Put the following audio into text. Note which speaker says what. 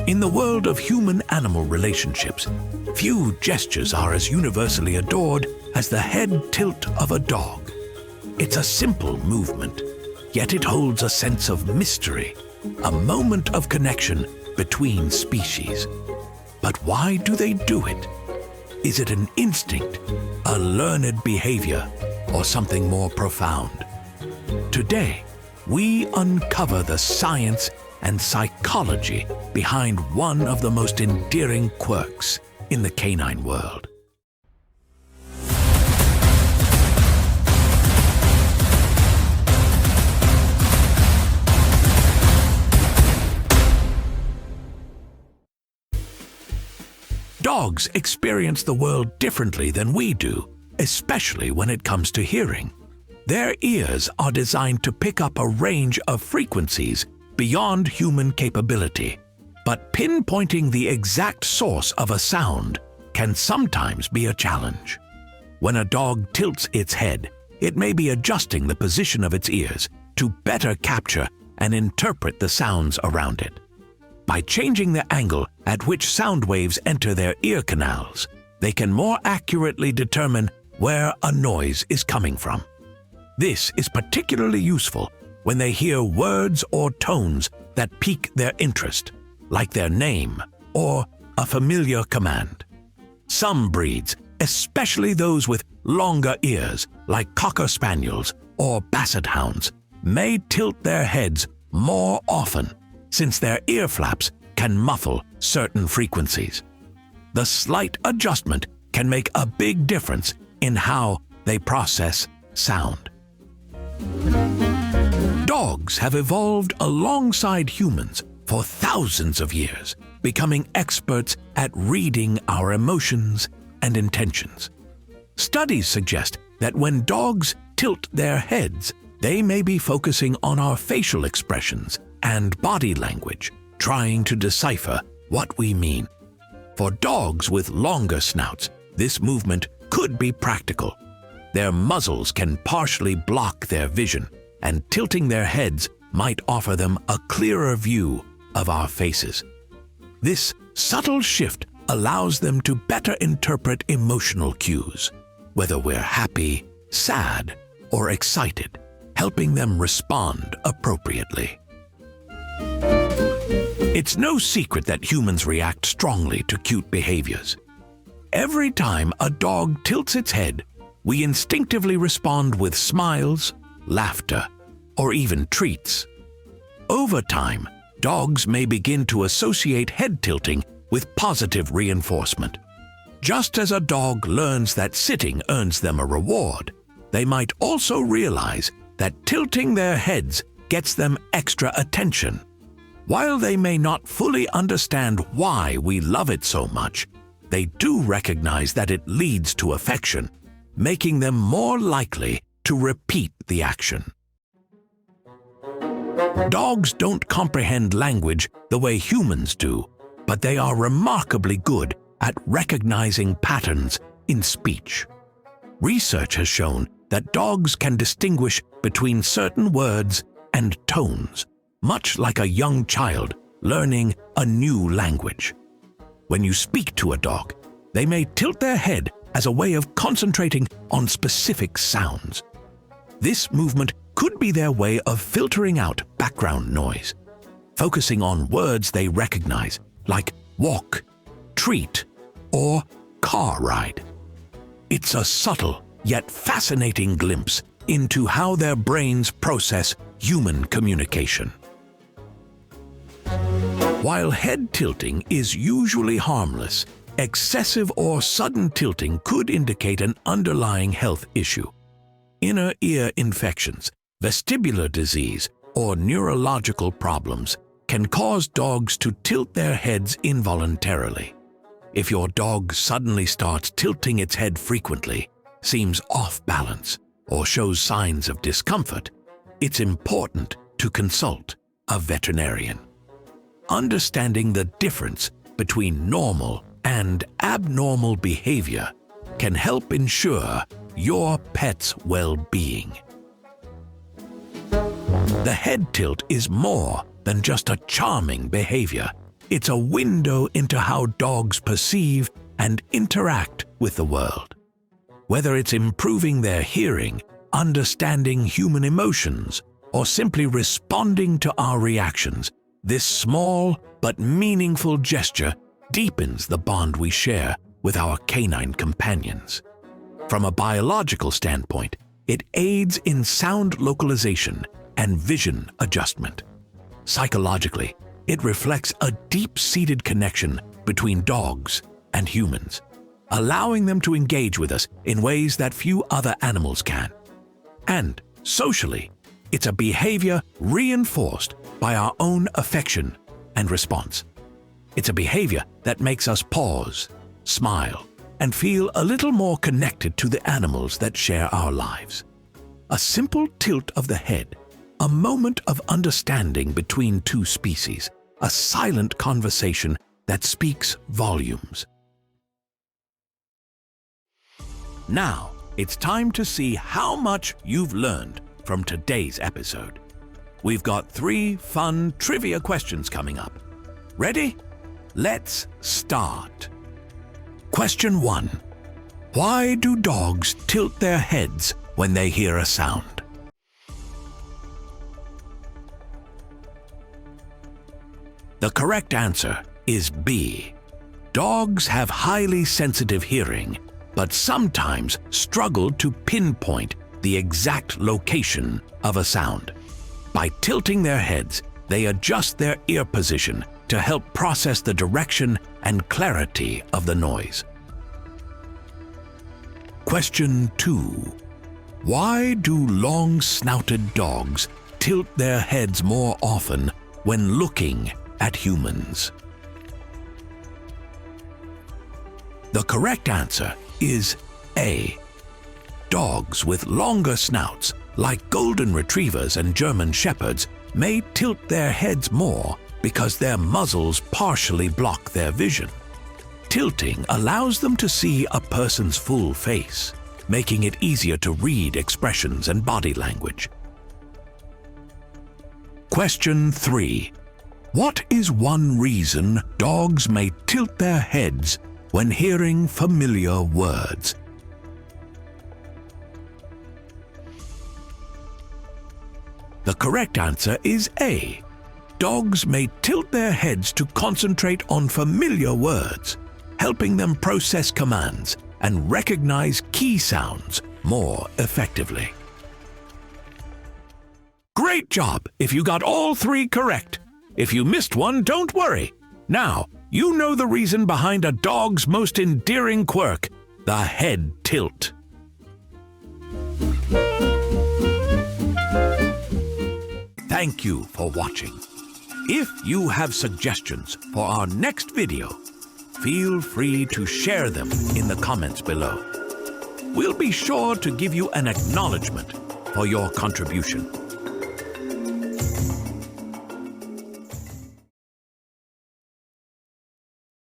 Speaker 1: In the world of human-animal relationships, few gestures are as universally adored as the head tilt of a dog. It's a simple movement, yet it holds a sense of mystery, a moment of connection between species. But why do they do it? Is it an instinct, a learned behavior, or something more profound? Today, we uncover the science and psychology behind one of the most endearing quirks in the canine world. Dogs experience the world differently than we do, especially when it comes to hearing. Their ears are designed to pick up a range of frequencies beyond human capability, but pinpointing the exact source of a sound can sometimes be a challenge. When a dog tilts its head, it may be adjusting the position of its ears to better capture and interpret the sounds around it. By changing the angle at which sound waves enter their ear canals, they can more accurately determine where a noise is coming from. This is particularly useful when they hear words or tones that pique their interest, like their name or a familiar command. Some breeds, especially those with longer ears like Cocker Spaniels or Basset Hounds, may tilt their heads more often since their ear flaps can muffle certain frequencies. The slight adjustment can make a big difference in how they process sound. Dogs have evolved alongside humans for thousands of years, becoming experts at reading our emotions and intentions. Studies suggest that when dogs tilt their heads, they may be focusing on our facial expressions and body language, trying to decipher what we mean. For dogs with longer snouts, this movement could be practical. Their muzzles can partially block their vision, and tilting their heads might offer them a clearer view of our faces. This subtle shift allows them to better interpret emotional cues, whether we're happy, sad, or excited, helping them respond appropriately. It's no secret that humans react strongly to cute behaviors. Every time a dog tilts its head, we instinctively respond with smiles, laughter, or even treats. Over time, dogs may begin to associate head tilting with positive reinforcement. Just as a dog learns that sitting earns them a reward, they might also realize that tilting their heads gets them extra attention. While they may not fully understand why we love it so much, they do recognize that it leads to affection, making them more likely to repeat the action. Dogs don't comprehend language the way humans do, but they are remarkably good at recognizing patterns in speech. Research has shown that dogs can distinguish between certain words and tones, much like a young child learning a new language. When you speak to a dog, they may tilt their head as a way of concentrating on specific sounds. This movement could be their way of filtering out background noise, focusing on words they recognize, like walk, treat, or car ride. It's a subtle yet fascinating glimpse into how their brains process human communication. While head tilting is usually harmless, excessive or sudden tilting could indicate an underlying health issue. Inner ear infections, vestibular disease, or neurological problems can cause dogs to tilt their heads involuntarily. If your dog suddenly starts tilting its head frequently, seems off balance, or shows signs of discomfort, it's important to consult a veterinarian. Understanding the difference between normal and abnormal behavior can help ensure your pet's well-being. The head tilt is more than just a charming behavior. It's a window into how dogs perceive and interact with the world. Whether it's improving their hearing, understanding human emotions, or simply responding to our reactions, this small but meaningful gesture deepens the bond we share with our canine companions. From a biological standpoint, it aids in sound localization and vision adjustment. Psychologically, it reflects a deep-seated connection between dogs and humans, allowing them to engage with us in ways that few other animals can. And socially, it's a behavior reinforced by our own affection and response. It's a behavior that makes us pause, smile, and feel a little more connected to the animals that share our lives. A simple tilt of the head, a moment of understanding between two species, a silent conversation that speaks volumes. Now, it's time to see how much you've learned from today's episode. We've got 3 fun trivia questions coming up. Ready? Let's start. Question 1. Why do dogs tilt their heads when they hear a sound? The correct answer is B. Dogs have highly sensitive hearing, but sometimes struggle to pinpoint the exact location of a sound. By tilting their heads, they adjust their ear position to help process the direction and clarity of the noise. Question 2. Why do long-snouted dogs tilt their heads more often when looking at humans? The correct answer is A. Dogs with longer snouts, like golden retrievers and German shepherds, may tilt their heads more because their muzzles partially block their vision. Tilting allows them to see a person's full face, making it easier to read expressions and body language. Question 3. What is one reason dogs may tilt their heads when hearing familiar words? The correct answer is A. Dogs may tilt their heads to concentrate on familiar words, helping them process commands and recognize key sounds more effectively. Great job if you got all 3 correct. If you missed one, don't worry. Now, you know the reason behind a dog's most endearing quirk, the head tilt. Thank you for watching. If you have suggestions for our next video, feel free to share them in the comments below. We'll be sure to give you an acknowledgement for your contribution.